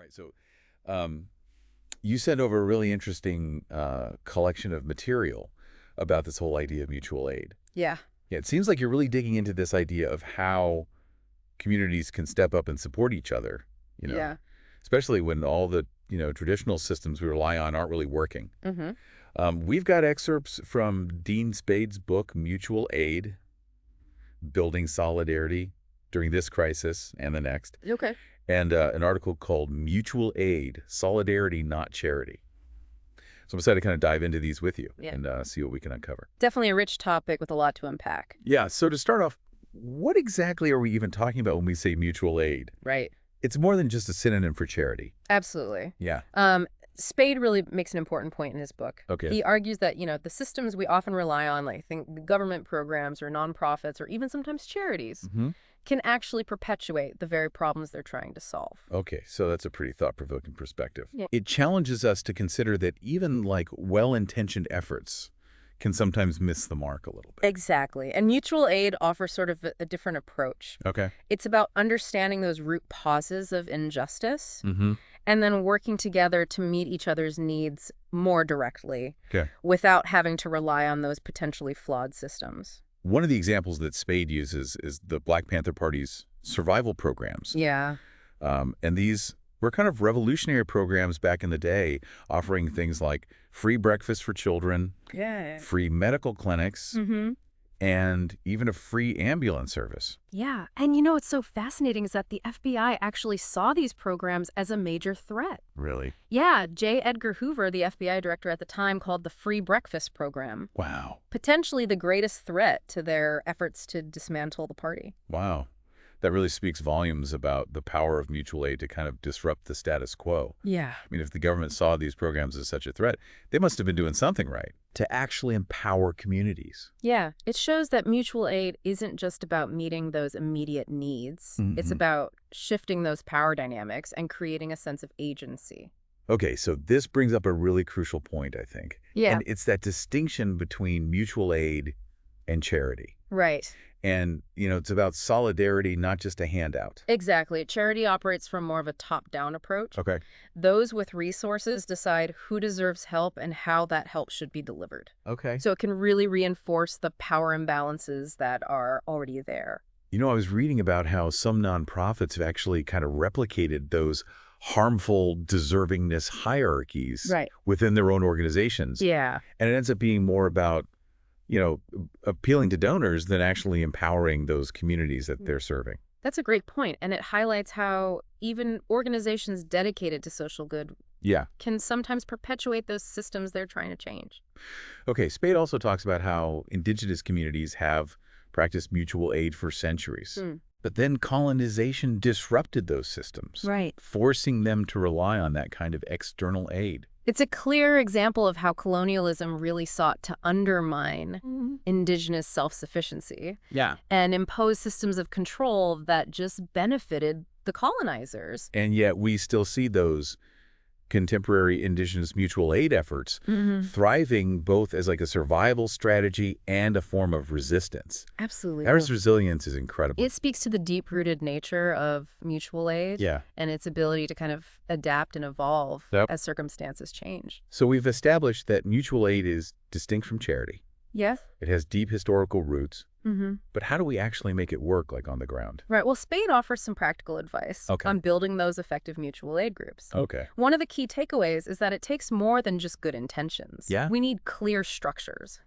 right. So you sent over a really interesting collection of material about this whole idea of mutual aid. Yeah. Yeah, it seems like you're really digging into this idea of how communities can step up and support each other, Yeah. especially when all the, traditional systems we rely on aren't really working. Mm-hmm. We've got excerpts from Dean Spade's book, Mutual Aid, Building Solidarity During This Crisis and the Next, Okay. and an article called Mutual Aid, Solidarity, Not Charity. So I'm excited to kind of dive into these with you and see what we can uncover. Definitely a rich topic with a lot to unpack. Yeah, so to start off, what exactly are we even talking about when we say mutual aid? Right. It's more than just a synonym for charity. Absolutely. Yeah. Spade really makes an important point in his book. Okay. He argues that, the systems we often rely on, like think government programs or nonprofits or even sometimes charities, can actually perpetuate the very problems they're trying to solve. Okay, so that's a pretty thought-provoking perspective. Yeah. It challenges us to consider that even like well-intentioned efforts can sometimes miss the mark a little bit. Exactly. And mutual aid offers sort of a different approach. Okay. It's about understanding those root causes of injustice Mm-hmm. and then working together to meet each other's needs more directly Okay. without having to rely on those potentially flawed systems. One of the examples that Spade uses is the Black Panther Party's survival programs. Yeah. And these were kind of revolutionary programs back in the day, offering things like free breakfast for children, Yeah. free medical clinics, Mm-hmm. and even a free ambulance service. Yeah. And what's so fascinating is that the FBI actually saw these programs as a major threat. Really? Yeah. J. Edgar Hoover, the FBI director at the time, called the Free Breakfast Program Wow. potentially the greatest threat to their efforts to dismantle the party. Wow. That really speaks volumes about the power of mutual aid to kind of disrupt the status quo. Yeah. I mean, if the government saw these programs as such a threat, they must have been doing something right to actually empower communities. Yeah. It shows that mutual aid isn't just about meeting those immediate needs. It's about shifting those power dynamics and creating a sense of agency. Okay, so this brings up a really crucial point, I think. Yeah. And it's that distinction between mutual aid and charity. Right. And, it's about solidarity, not just a handout. Exactly. Charity operates from more of a top-down approach. Okay. Those with resources decide who deserves help and how that help should be delivered. Okay. So it can really reinforce the power imbalances that are already there. I was reading about how some nonprofits have actually kind of replicated those harmful deservingness hierarchies within their own organizations. Yeah. And it ends up being more about, appealing to donors than actually empowering those communities that they're serving. That's a great point, and it highlights how even organizations dedicated to social good can sometimes perpetuate those systems they're trying to change. Okay, Spade also talks about how indigenous communities have practiced mutual aid for centuries. But then colonization disrupted those systems, forcing them to rely on that kind of external aid. It's a clear example of how colonialism really sought to undermine indigenous self-sufficiency and impose systems of control that just benefited the colonizers. And yet we still see those contemporary indigenous mutual aid efforts thriving both as like a survival strategy and a form of resistance. Absolutely. Our resilience is incredible. It speaks to the deep-rooted nature of mutual aid and its ability to kind of adapt and evolve as circumstances change. So we've established that mutual aid is distinct from charity. Yes. It has deep historical roots. But how do we actually make it work, like on the ground? Right. Well, Spade offers some practical advice on building those effective mutual aid groups. Okay. One of the key takeaways is that it takes more than just good intentions. Yeah. We need clear structures,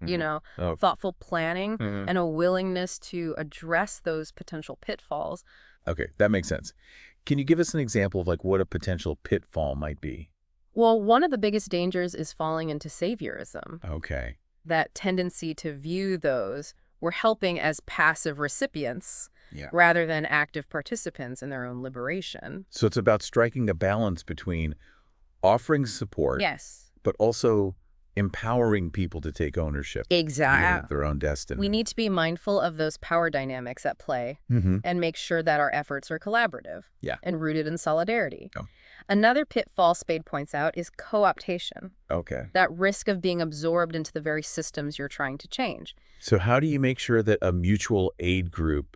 thoughtful planning and a willingness to address those potential pitfalls. Okay, that makes sense. Can you give us an example of like what a potential pitfall might be? Well, one of the biggest dangers is falling into saviorism. Okay. That tendency to view those we're helping as passive recipients rather than active participants in their own liberation. So it's about striking a balance between offering support, but also empowering people to take ownership of their own destiny. We need to be mindful of those power dynamics at play and make sure that our efforts are collaborative and rooted in solidarity. Another pitfall Spade points out is co-optation. Okay. That risk of being absorbed into the very systems you're trying to change. So how do you make sure that a mutual aid group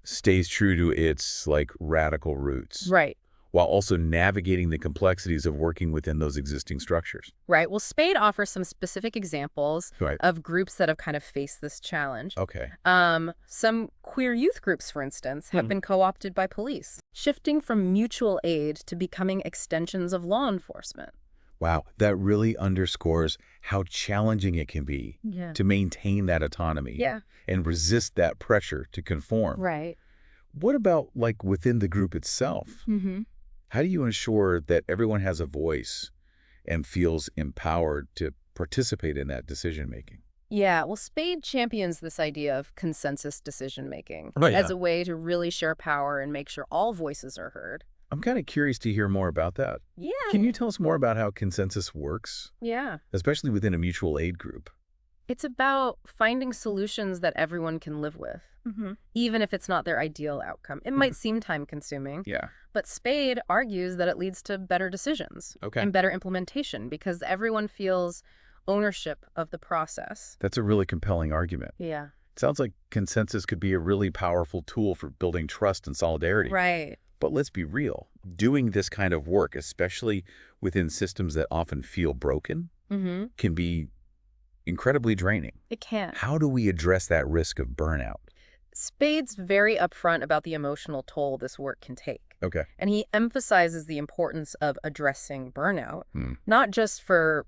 stays true to its like radical roots? Right. while also navigating the complexities of working within those existing structures. Right. Well, Spade offers some specific examples Right. of groups that have kind of faced this challenge. Okay. Some queer youth groups, for instance, have been co-opted by police, shifting from mutual aid to becoming extensions of law enforcement. Wow, that really underscores how challenging it can be to maintain that autonomy and resist that pressure to conform. Right. What about, like, within the group itself? How do you ensure that everyone has a voice and feels empowered to participate in that decision-making? Yeah, well, Spade champions this idea of consensus decision-making as a way to really share power and make sure all voices are heard. I'm kind of curious to hear more about that. Yeah. Can you tell us more about how consensus works? Yeah. Especially within a mutual aid group. It's about finding solutions that everyone can live with, even if it's not their ideal outcome. It might seem time-consuming, but Spade argues that it leads to better decisions and better implementation because everyone feels ownership of the process. That's a really compelling argument. Yeah. It sounds like consensus could be a really powerful tool for building trust and solidarity. Right. But let's be real. Doing this kind of work, especially within systems that often feel broken, can be incredibly draining. It can. How do we address that risk of burnout? Spade's very upfront about the emotional toll this work can take. Okay. And he emphasizes the importance of addressing burnout, not just for,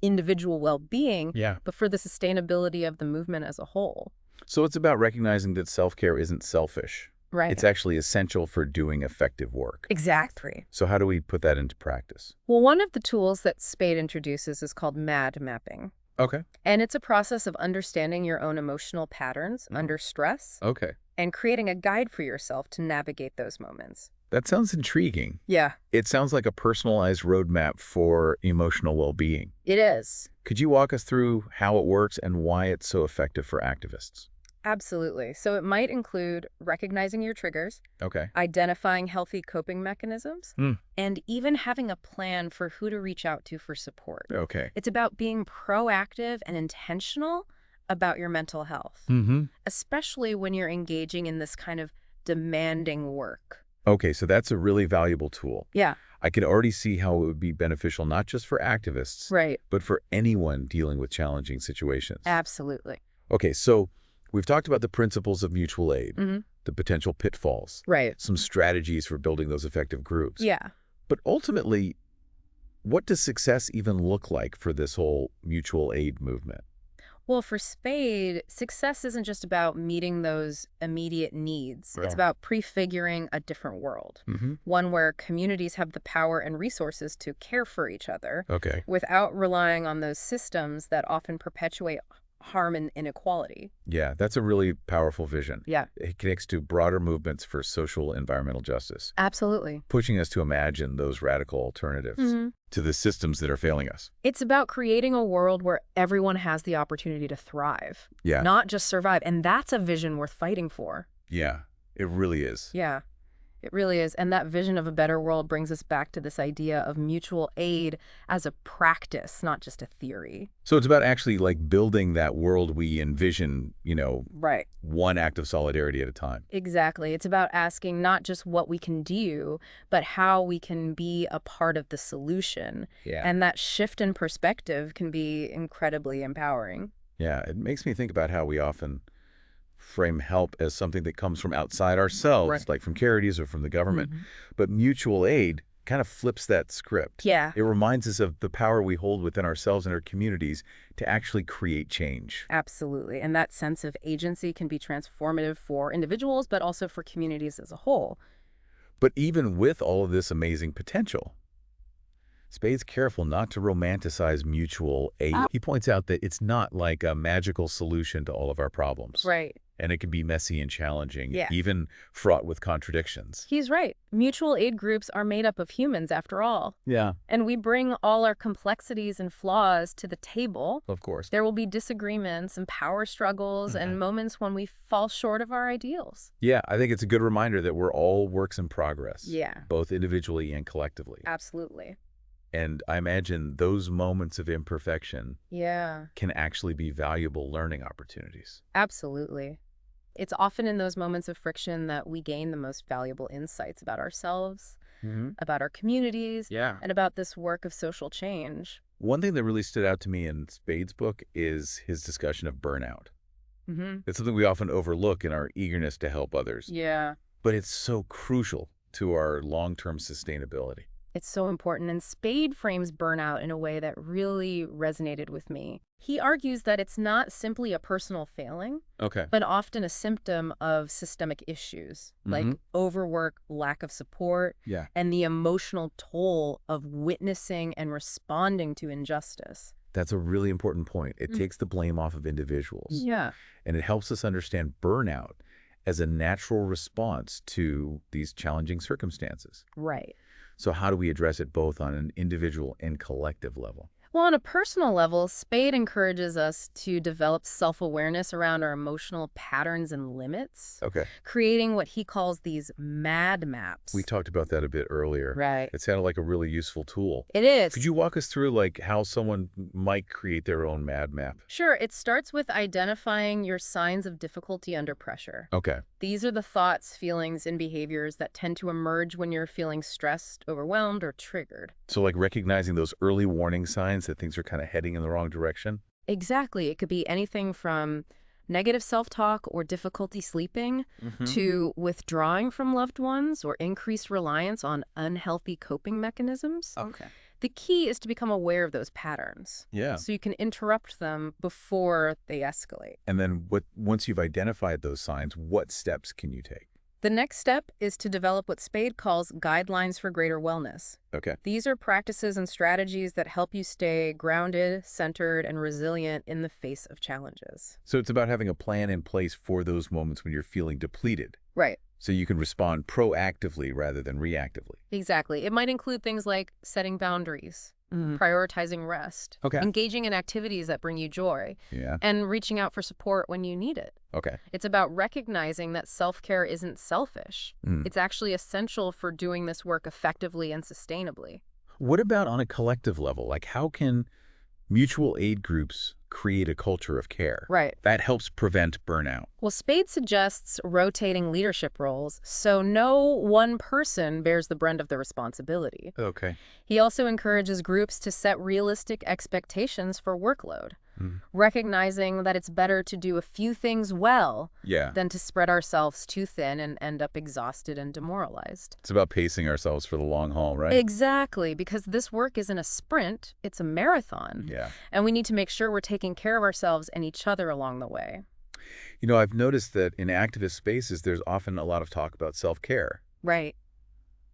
individual well-being, but for the sustainability of the movement as a whole. So it's about recognizing that self-care isn't selfish. Right. It's actually essential for doing effective work. Exactly. So how do we put that into practice? Well, one of the tools that Spade introduces is called MAD mapping. Okay. And it's a process of understanding your own emotional patterns under stress. Okay. And creating a guide for yourself to navigate those moments. That sounds intriguing. Yeah. It sounds like a personalized roadmap for emotional well-being. It is. Could you walk us through how it works and why it's so effective for activists? Absolutely. So it might include recognizing your triggers, identifying healthy coping mechanisms, and even having a plan for who to reach out to for support. Okay. It's about being proactive and intentional about your mental health, especially when you're engaging in this kind of demanding work. Okay, so that's a really valuable tool. Yeah. I could already see how it would be beneficial not just for activists, but for anyone dealing with challenging situations. Absolutely. Okay, so we've talked about the principles of mutual aid, the potential pitfalls, some strategies for building those effective groups. Yeah. But ultimately, what does success even look like for this whole mutual aid movement? Well, for Spade, success isn't just about meeting those immediate needs. It's about prefiguring a different world, one where communities have the power and resources to care for each other without relying on those systems that often perpetuate harm and inequality. Yeah, that's a really powerful vision. Yeah. It connects to broader movements for social environmental justice. Absolutely. Pushing us to imagine those radical alternatives to the systems that are failing us. It's about creating a world where everyone has the opportunity to thrive, not just survive. And that's a vision worth fighting for. Yeah, it really is. Yeah. It really is. And that vision of a better world brings us back to this idea of mutual aid as a practice, not just a theory. So it's about actually like building that world we envision, one act of solidarity at a time. Exactly. It's about asking not just what we can do, but how we can be a part of the solution. Yeah. And that shift in perspective can be incredibly empowering. Yeah, it makes me think about how we often frame help as something that comes from outside ourselves, like from charities or from the government. But mutual aid kind of flips that script. Yeah. It reminds us of the power we hold within ourselves and our communities to actually create change. Absolutely. And that sense of agency can be transformative for individuals, but also for communities as a whole. But even with all of this amazing potential, Spade's careful not to romanticize mutual aid. He points out that it's not like a magical solution to all of our problems. Right. And it can be messy and challenging, even fraught with contradictions. He's right. Mutual aid groups are made up of humans, after all. Yeah. And we bring all our complexities and flaws to the table. Of course. There will be disagreements and power struggles and moments when we fall short of our ideals. Yeah, I think it's a good reminder that we're all works in progress. Yeah. Both individually and collectively. Absolutely. And I imagine those moments of imperfection can actually be valuable learning opportunities. Absolutely. It's often in those moments of friction that we gain the most valuable insights about ourselves about our communities, and about this work of social change. One thing that really stood out to me in Spade's book is his discussion of burnout. It's something we often overlook in our eagerness to help others. Yeah. But it's so crucial to our long-term sustainability. It's so important, and Spade frames burnout in a way that really resonated with me. He argues that it's not simply a personal failing, but often a symptom of systemic issues, like overwork, lack of support, and the emotional toll of witnessing and responding to injustice. That's a really important point. It takes the blame off of individuals. And it helps us understand burnout as a natural response to these challenging circumstances. Right. So how do we address it both on an individual and collective level? Well, on a personal level, Spade encourages us to develop self-awareness around our emotional patterns and limits, creating what he calls these MAD maps. We talked about that a bit earlier. Right. It sounded like a really useful tool. It is. Could you walk us through like how someone might create their own MAD map? Sure. It starts with identifying your signs of difficulty under pressure. These are the thoughts, feelings, and behaviors that tend to emerge when you're feeling stressed, overwhelmed, or triggered. So like recognizing those early warning signs that things are kind of heading in the wrong direction? Exactly. It could be anything from negative self-talk or difficulty sleeping to withdrawing from loved ones or increased reliance on unhealthy coping mechanisms. The key is to become aware of those patterns. So you can interrupt them before they escalate. And then once you've identified those signs, what steps can you take? The next step is to develop what Spade calls guidelines for greater wellness. These are practices and strategies that help you stay grounded, centered, and resilient in the face of challenges. So it's about having a plan in place for those moments when you're feeling depleted. Right. So you can respond proactively rather than reactively. Exactly. It might include things like setting boundaries, prioritizing rest, engaging in activities that bring you joy, and reaching out for support when you need it. It's about recognizing that self-care isn't selfish. It's actually essential for doing this work effectively and sustainably. What about on a collective level? Like how can mutual aid groups create a culture of care that helps prevent burnout? Well, Spade suggests rotating leadership roles so no one person bears the brunt of the responsibility. He also encourages groups to set realistic expectations for workload, recognizing that it's better to do a few things well than to spread ourselves too thin and end up exhausted and demoralized. It's about pacing ourselves for the long haul, right? Exactly, because this work isn't a sprint, it's a marathon. And we need to make sure we're taking care of ourselves and each other along the way. You know, I've noticed that in activist spaces, there's often a lot of talk about self-care. Right.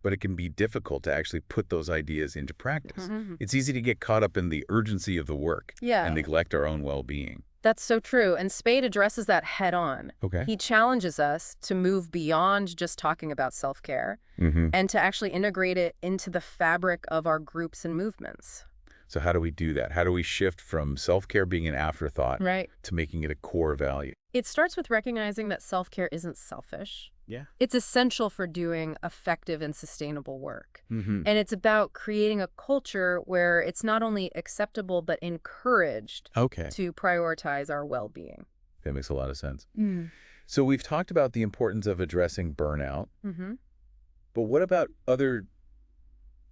But it can be difficult to actually put those ideas into practice. It's easy to get caught up in the urgency of the work and neglect our own well-being. That's so true, and Spade addresses that head on. He challenges us to move beyond just talking about self-care and to actually integrate it into the fabric of our groups and movements. So how do we do that? How do we shift from self-care being an afterthought to making it a core value? It starts with recognizing that self-care isn't selfish. It's essential for doing effective and sustainable work. And it's about creating a culture where it's not only acceptable but encouraged to prioritize our well-being. That makes a lot of sense. So we've talked about the importance of addressing burnout. But what about other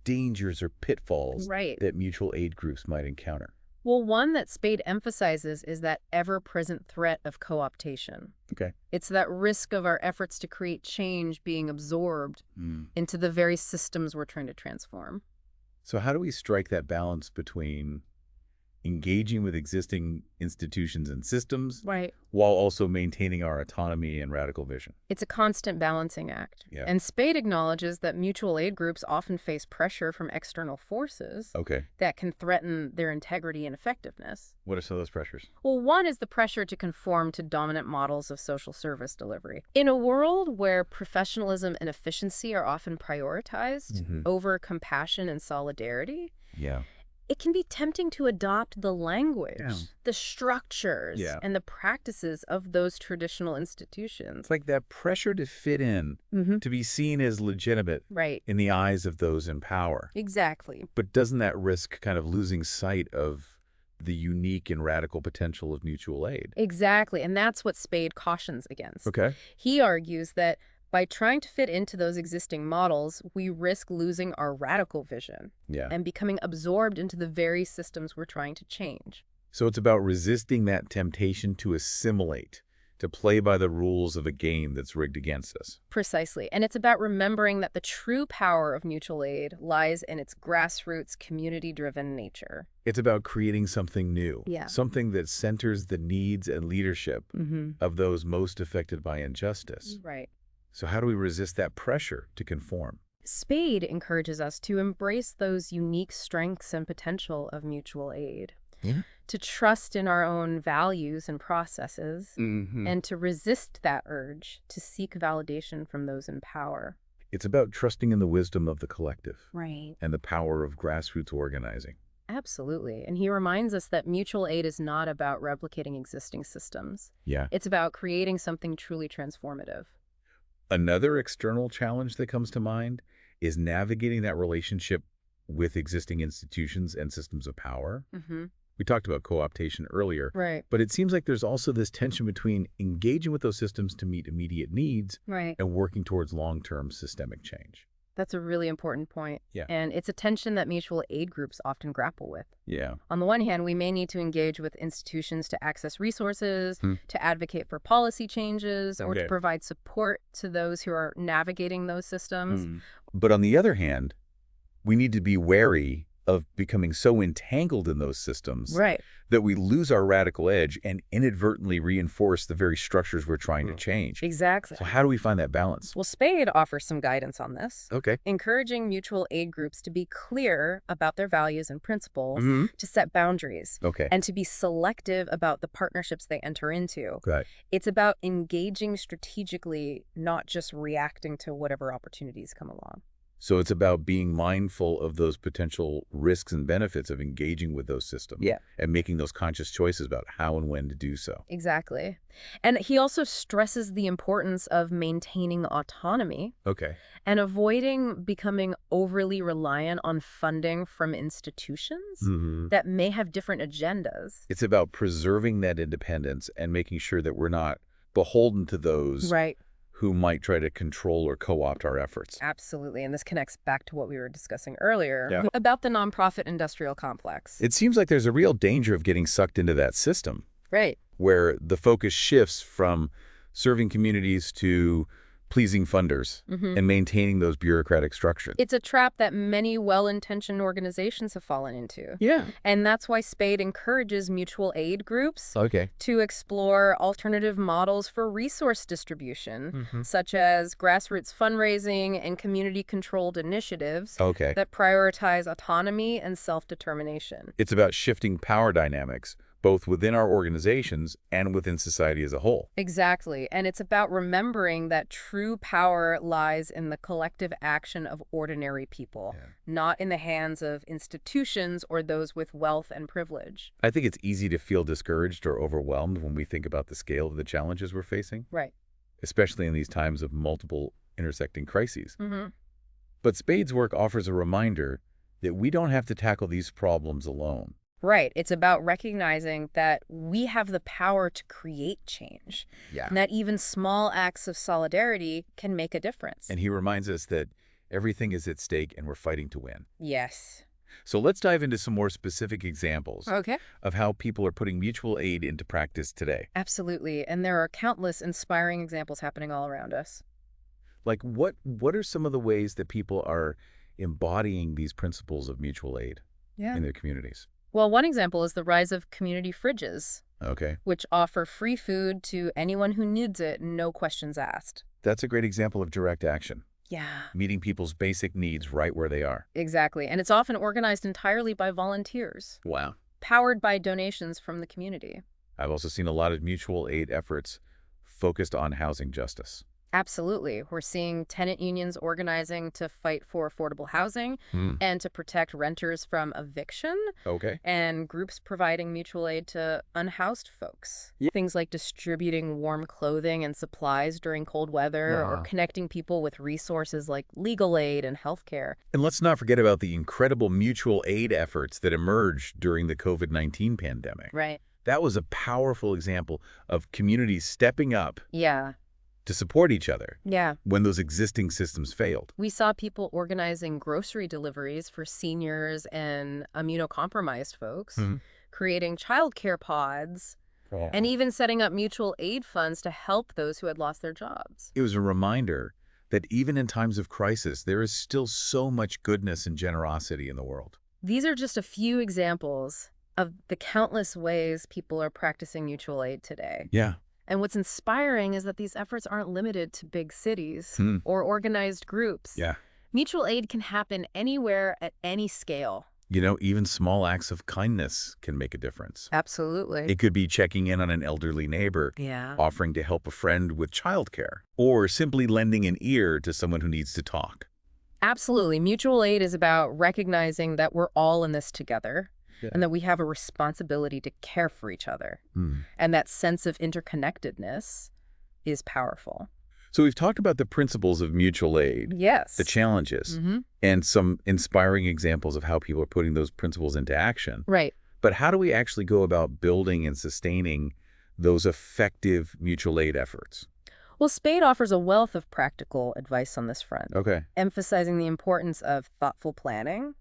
dangers or pitfalls that mutual aid groups might encounter? Well, one that Spade emphasizes is that ever-present threat of co-optation. It's that risk of our efforts to create change being absorbed into the very systems we're trying to transform. So how do we strike that balance between engaging with existing institutions and systems while also maintaining our autonomy and radical vision? It's a constant balancing act. And Spade acknowledges that mutual aid groups often face pressure from external forces that can threaten their integrity and effectiveness. What are some of those pressures? Well, one is the pressure to conform to dominant models of social service delivery. In a world where professionalism and efficiency are often prioritized over compassion and solidarity, it can be tempting to adopt the language, the structures, and the practices of those traditional institutions. It's like that pressure to fit in, to be seen as legitimate in the eyes of those in power. Exactly. But doesn't that risk kind of losing sight of the unique and radical potential of mutual aid? Exactly, and that's what Spade cautions against. He argues that By trying to fit into those existing models, we risk losing our radical vision and becoming absorbed into the very systems we're trying to change. So it's about resisting that temptation to assimilate, to play by the rules of a game that's rigged against us. Precisely. And it's about remembering that the true power of mutual aid lies in its grassroots, community-driven nature. It's about creating something new, something that centers the needs and leadership of those most affected by injustice. Right. So how do we resist that pressure to conform? Spade encourages us to embrace those unique strengths and potential of mutual aid. To trust in our own values and processes, and to resist that urge to seek validation from those in power. It's about trusting in the wisdom of the collective. Right. And the power of grassroots organizing. Absolutely. And he reminds us that mutual aid is not about replicating existing systems. It's about creating something truly transformative. Another external challenge that comes to mind is navigating that relationship with existing institutions and systems of power. We talked about co-optation earlier, but it seems like there's also this tension between engaging with those systems to meet immediate needs and working towards long-term systemic change. That's a really important point. And it's a tension that mutual aid groups often grapple with. On the one hand, we may need to engage with institutions to access resources, to advocate for policy changes, or to provide support to those who are navigating those systems. But on the other hand, we need to be wary of becoming so entangled in those systems that we lose our radical edge and inadvertently reinforce the very structures we're trying to change. Exactly. So how do we find that balance? Well, Spade offers some guidance on this. Encouraging mutual aid groups to be clear about their values and principles, to set boundaries, and to be selective about the partnerships they enter into. It's about engaging strategically, not just reacting to whatever opportunities come along. So it's about being mindful of those potential risks and benefits of engaging with those systems and making those conscious choices about how and when to do so. Exactly. And he also stresses the importance of maintaining autonomy and avoiding becoming overly reliant on funding from institutions that may have different agendas. It's about preserving that independence and making sure that we're not beholden to those who might try to control or co-opt our efforts. Absolutely. And this connects back to what we were discussing earlier about the nonprofit industrial complex. It seems like there's a real danger of getting sucked into that system. Where the focus shifts from serving communities to pleasing funders and maintaining those bureaucratic structures. It's a trap that many well-intentioned organizations have fallen into. And that's why Spade encourages mutual aid groups to explore alternative models for resource distribution, such as grassroots fundraising and community-controlled initiatives that prioritize autonomy and self-determination. It's about shifting power dynamics, both within our organizations and within society as a whole. Exactly. And it's about remembering that true power lies in the collective action of ordinary people, not in the hands of institutions or those with wealth and privilege. I think it's easy to feel discouraged or overwhelmed when we think about the scale of the challenges we're facing. Especially in these times of multiple intersecting crises. But Spade's work offers a reminder that we don't have to tackle these problems alone. It's about recognizing that we have the power to create change, and that even small acts of solidarity can make a difference. And he reminds us that everything is at stake and we're fighting to win. So let's dive into some more specific examples of how people are putting mutual aid into practice today. Absolutely. And there are countless inspiring examples happening all around us. Like what are some of the ways that people are embodying these principles of mutual aid in their communities? Well, one example is the rise of community fridges, which offer free food to anyone who needs it, no questions asked. That's a great example of direct action. Meeting people's basic needs right where they are. Exactly. And it's often organized entirely by volunteers. Powered by donations from the community. I've also seen a lot of mutual aid efforts focused on housing justice. Absolutely. We're seeing tenant unions organizing to fight for affordable housing and to protect renters from eviction. And groups providing mutual aid to unhoused folks. Things like distributing warm clothing and supplies during cold weather or connecting people with resources like legal aid and healthcare. And let's not forget about the incredible mutual aid efforts that emerged during the COVID-19 pandemic. That was a powerful example of communities stepping up to support each other. Yeah. When those existing systems failed. We saw people organizing grocery deliveries for seniors and immunocompromised folks, creating childcare pods, and even setting up mutual aid funds to help those who had lost their jobs. It was a reminder that even in times of crisis, there is still so much goodness and generosity in the world. These are just a few examples of the countless ways people are practicing mutual aid today. Yeah. And what's inspiring is that these efforts aren't limited to big cities or organized groups. Yeah. Mutual aid can happen anywhere at any scale. You know, even small acts of kindness can make a difference. Absolutely. It could be checking in on an elderly neighbor, offering to help a friend with childcare, or simply lending an ear to someone who needs to talk. Absolutely. Mutual aid is about recognizing that we're all in this together and that we have a responsibility to care for each other. And that sense of interconnectedness is powerful. So we've talked about the principles of mutual aid, the challenges, and some inspiring examples of how people are putting those principles into action. Right. But how do we actually go about building and sustaining those effective mutual aid efforts? Well, Spade offers a wealth of practical advice on this front, emphasizing the importance of thoughtful planning,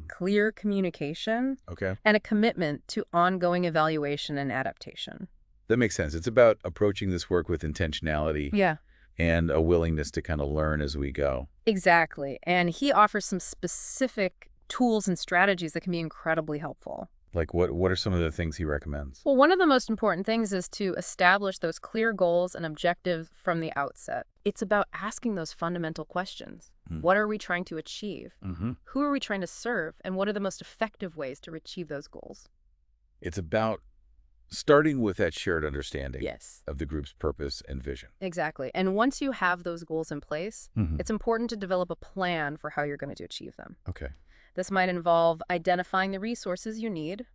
clear communication, and a commitment to ongoing evaluation and adaptation. That makes sense. It's about approaching this work with intentionality and a willingness to kind of learn as we go. Exactly. And he offers some specific tools and strategies that can be incredibly helpful. Like what are some of the things he recommends? Well, one of the most important things is to establish those clear goals and objectives from the outset. It's about asking those fundamental questions. What are we trying to achieve? Who are we trying to serve? And what are the most effective ways to achieve those goals? It's about starting with that shared understanding of the group's purpose and vision. Exactly. And once you have those goals in place, it's important to develop a plan for how you're going to achieve them. This might involve identifying the resources you need,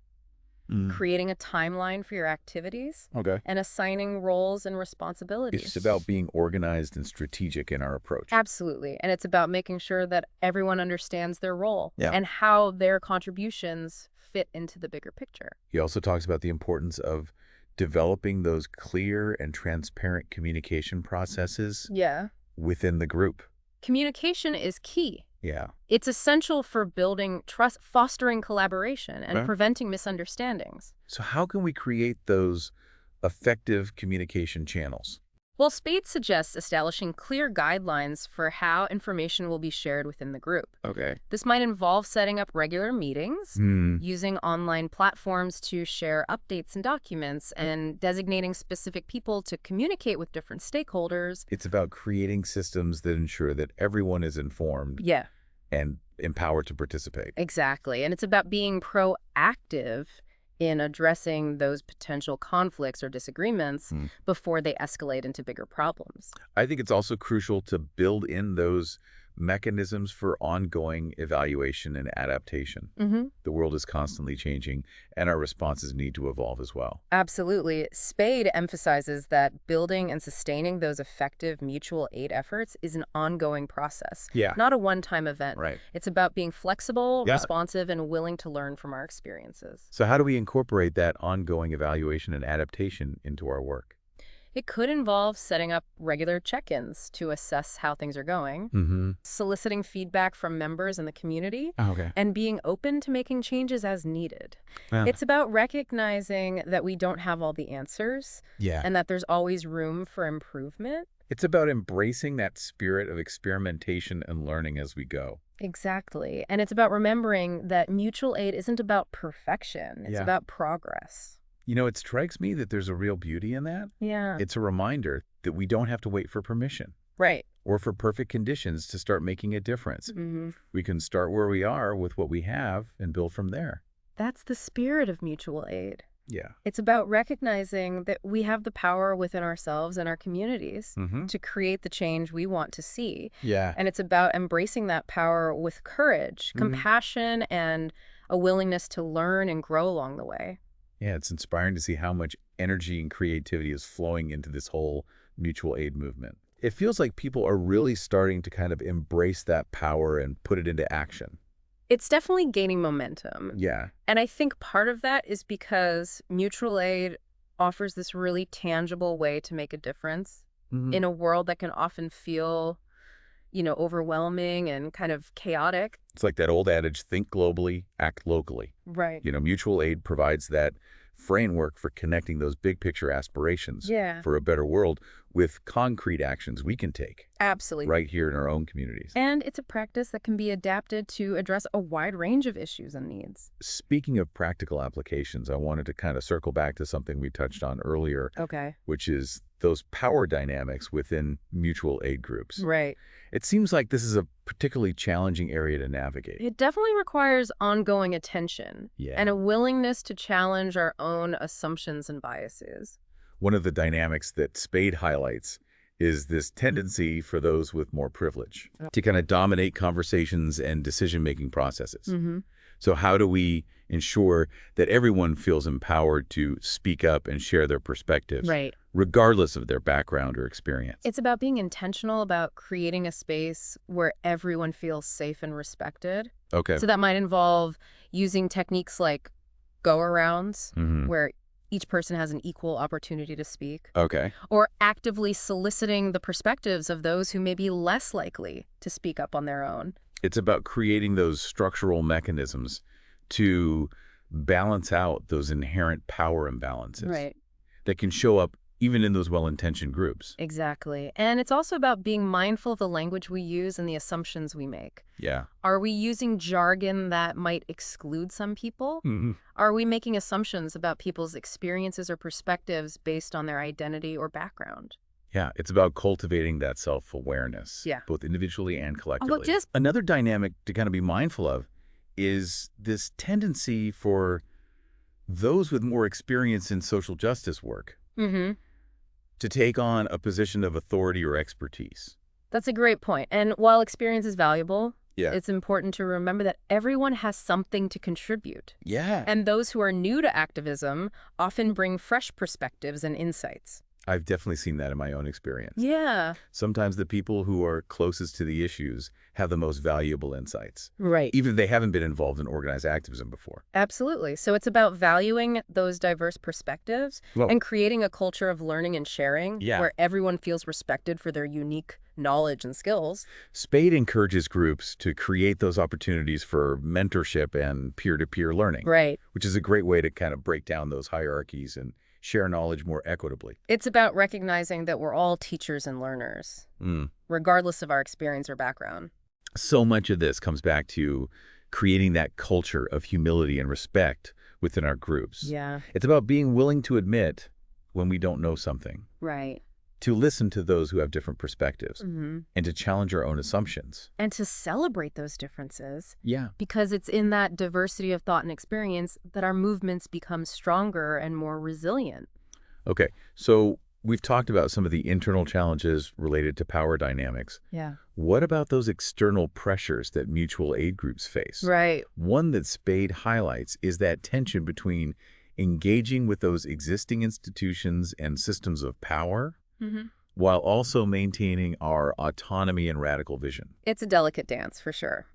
creating a timeline for your activities, and assigning roles and responsibilities. It's about being organized and strategic in our approach. Absolutely. And it's about making sure that everyone understands their role and how their contributions fit into the bigger picture. He also talks about the importance of developing those clear and transparent communication processes within the group. Communication is key. It's essential for building trust, fostering collaboration, and preventing misunderstandings. So how can we create those effective communication channels? Well, Spade suggests establishing clear guidelines for how information will be shared within the group. This might involve setting up regular meetings, using online platforms to share updates and documents, and designating specific people to communicate with different stakeholders. It's about creating systems that ensure that everyone is informed and empowered to participate. Exactly. And it's about being proactive in addressing those potential conflicts or disagreements before they escalate into bigger problems. I think it's also crucial to build in those mechanisms for ongoing evaluation and adaptation. The world is constantly changing, and our responses need to evolve as well. Absolutely. Spade emphasizes that building and sustaining those effective mutual aid efforts is an ongoing process, not a one-time event. It's about being flexible, responsive, and willing to learn from our experiences. So how do we incorporate that ongoing evaluation and adaptation into our work? It could involve setting up regular check-ins to assess how things are going, soliciting feedback from members in the community, and being open to making changes as needed. It's about recognizing that we don't have all the answers and that there's always room for improvement. It's about embracing that spirit of experimentation and learning as we go. Exactly. And it's about remembering that mutual aid isn't about perfection. It's about progress. You know, it strikes me that there's a real beauty in that. It's a reminder that we don't have to wait for permission. Or for perfect conditions to start making a difference. We can start where we are with what we have and build from there. That's the spirit of mutual aid. It's about recognizing that we have the power within ourselves and our communities to create the change we want to see. And it's about embracing that power with courage, compassion, and a willingness to learn and grow along the way. It's inspiring to see how much energy and creativity is flowing into this whole mutual aid movement. It feels like people are really starting to kind of embrace that power and put it into action. It's definitely gaining momentum. And I think part of that is because mutual aid offers this really tangible way to make a difference in a world that can often feel, overwhelming and kind of chaotic. It's like that old adage, think globally, act locally. Right. Mutual aid provides that framework for connecting those big picture aspirations for a better world with concrete actions we can take. Absolutely. Right here in our own communities. And it's a practice that can be adapted to address a wide range of issues and needs. Speaking of practical applications, I wanted to kind of circle back to something we touched on earlier, which is those power dynamics within mutual aid groups. Right. It seems like this is a particularly challenging area to navigate. It definitely requires ongoing attention and a willingness to challenge our own assumptions and biases. One of the dynamics that Spade highlights is this tendency for those with more privilege to kind of dominate conversations and decision-making processes. So how do we ensure that everyone feels empowered to speak up and share their perspectives, regardless of their background or experience? It's about being intentional about creating a space where everyone feels safe and respected. So that might involve using techniques like go-arounds, where each person has an equal opportunity to speak. Or actively soliciting the perspectives of those who may be less likely to speak up on their own. It's about creating those structural mechanisms to balance out those inherent power imbalances that can show up even in those well-intentioned groups. Exactly. And it's also about being mindful of the language we use and the assumptions we make. Are we using jargon that might exclude some people? Are we making assumptions about people's experiences or perspectives based on their identity or background? It's about cultivating that self-awareness, both individually and collectively. Another dynamic to kind of be mindful of is this tendency for those with more experience in social justice work to take on a position of authority or expertise. That's a great point. And while experience is valuable, it's important to remember that everyone has something to contribute. And those who are new to activism often bring fresh perspectives and insights. I've definitely seen that in my own experience. Sometimes the people who are closest to the issues have the most valuable insights. Even if they haven't been involved in organized activism before. Absolutely. So it's about valuing those diverse perspectives and creating a culture of learning and sharing where everyone feels respected for their unique knowledge and skills. Spade encourages groups to create those opportunities for mentorship and peer-to-peer learning. Which is a great way to kind of break down those hierarchies and share knowledge more equitably. It's about recognizing that we're all teachers and learners, regardless of our experience or background. So much of this comes back to creating that culture of humility and respect within our groups. It's about being willing to admit when we don't know something. To listen to those who have different perspectives and to challenge our own assumptions. And to celebrate those differences. Because it's in that diversity of thought and experience that our movements become stronger and more resilient. So we've talked about some of the internal challenges related to power dynamics. What about those external pressures that mutual aid groups face? One that Spade highlights is that tension between engaging with those existing institutions and systems of power while also maintaining our autonomy and radical vision. It's a delicate dance, for sure.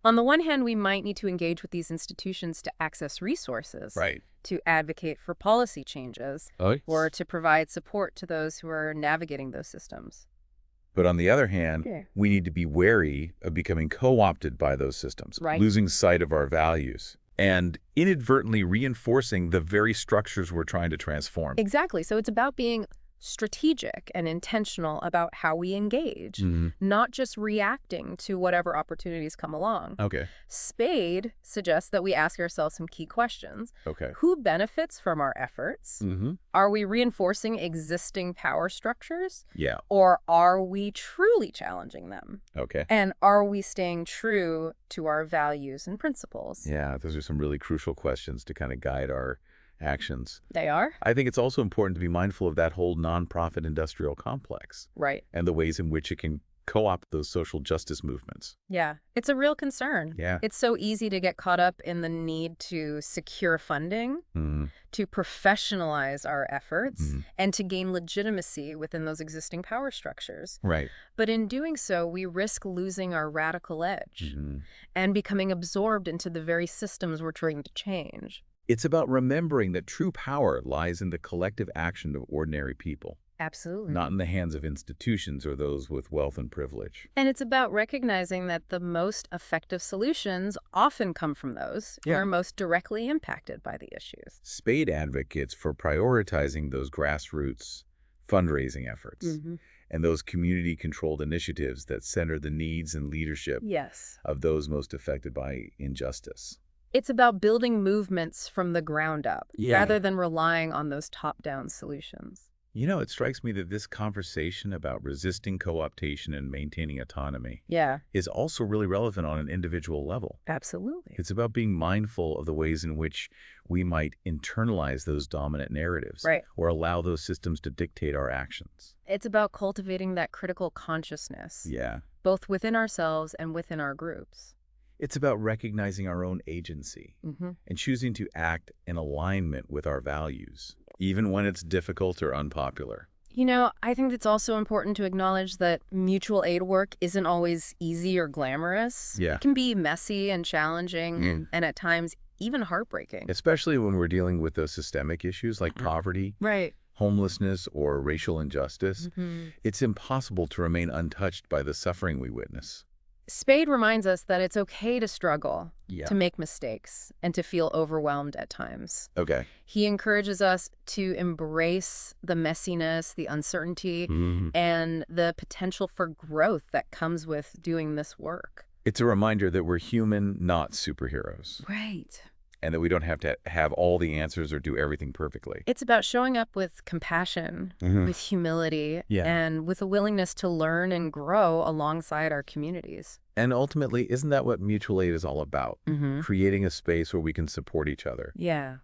On the one hand, we might need to engage with these institutions to access resources, to advocate for policy changes, or to provide support to those who are navigating those systems. But on the other hand, we need to be wary of becoming co-opted by those systems, losing sight of our values, and inadvertently reinforcing the very structures we're trying to transform. Exactly. So it's about being strategic and intentional about how we engage, not just reacting to whatever opportunities come along. Spade suggests that we ask ourselves some key questions. Who benefits from our efforts? Are we reinforcing existing power structures? Or are we truly challenging them? And are we staying true to our values and principles? Those are some really crucial questions to kind of guide our actions. They are. I think it's also important to be mindful of that whole nonprofit industrial complex. And the ways in which it can co-opt those social justice movements. It's a real concern. It's so easy to get caught up in the need to secure funding, to professionalize our efforts, and to gain legitimacy within those existing power structures. But in doing so, we risk losing our radical edge and becoming absorbed into the very systems we're trying to change. It's about remembering that true power lies in the collective action of ordinary people. Absolutely. not in the hands of institutions or those with wealth and privilege. And it's about recognizing that the most effective solutions often come from those who are most directly impacted by the issues. Spade advocates for prioritizing those grassroots fundraising efforts and those community-controlled initiatives that center the needs and leadership of those most affected by injustice. It's about building movements from the ground up rather than relying on those top-down solutions. You know, it strikes me that this conversation about resisting co-optation and maintaining autonomy is also really relevant on an individual level. Absolutely. It's about being mindful of the ways in which we might internalize those dominant narratives or allow those systems to dictate our actions. It's about cultivating that critical consciousness, both within ourselves and within our groups. It's about recognizing our own agency and choosing to act in alignment with our values, even when it's difficult or unpopular. You know, I think it's also important to acknowledge that mutual aid work isn't always easy or glamorous. It can be messy and challenging and at times even heartbreaking. Especially when we're dealing with those systemic issues like poverty, homelessness, or racial injustice. It's impossible to remain untouched by the suffering we witness. Spade reminds us that it's okay to struggle, to make mistakes, and to feel overwhelmed at times. He encourages us to embrace the messiness, the uncertainty, and the potential for growth that comes with doing this work. It's a reminder that we're human, not superheroes. And that we don't have to have all the answers or do everything perfectly. It's about showing up with compassion, with humility, and with a willingness to learn and grow alongside our communities. And ultimately, isn't that what mutual aid is all about? Creating a space where we can support each other,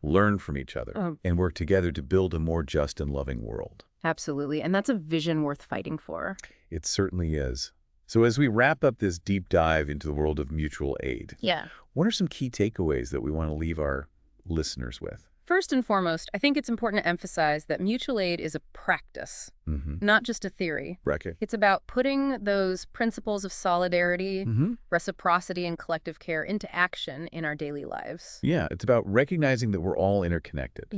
learn from each other, and work together to build a more just and loving world. Absolutely. And that's a vision worth fighting for. It certainly is. So as we wrap up this deep dive into the world of mutual aid, what are some key takeaways that we want to leave our listeners with? First and foremost, I think it's important to emphasize that mutual aid is a practice, not just a theory. It's about putting those principles of solidarity, reciprocity, and collective care into action in our daily lives. It's about recognizing that we're all interconnected.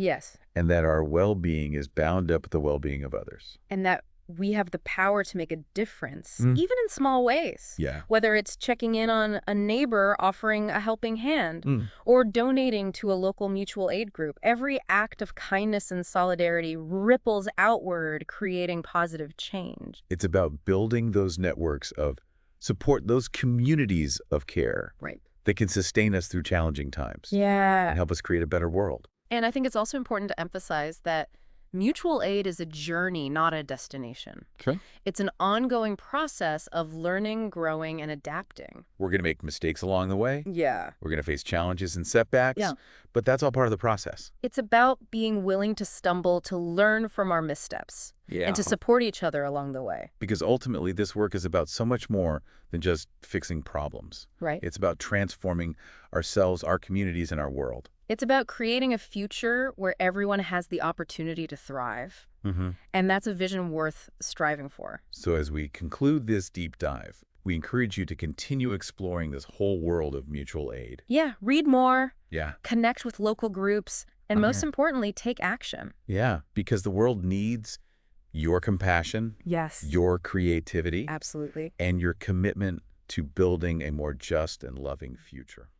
And that our well-being is bound up with the well-being of others. And that we have the power to make a difference, even in small ways. Whether it's checking in on a neighbor offering a helping hand or donating to a local mutual aid group, every act of kindness and solidarity ripples outward, creating positive change. It's about building those networks of support, those communities of care that can sustain us through challenging times and help us create a better world. And I think it's also important to emphasize that mutual aid is a journey, not a destination. It's an ongoing process of learning, growing, and adapting. We're going to make mistakes along the way. We're going to face challenges and setbacks. But that's all part of the process. It's about being willing to stumble, to learn from our missteps, and to support each other along the way. Because ultimately, this work is about so much more than just fixing problems. It's about transforming ourselves, our communities, and our world. It's about creating a future where everyone has the opportunity to thrive. And that's a vision worth striving for. So as we conclude this deep dive, we encourage you to continue exploring this whole world of mutual aid. Read more. Connect with local groups. And most importantly, take action. Because the world needs your compassion, your creativity, and your commitment to building a more just and loving future.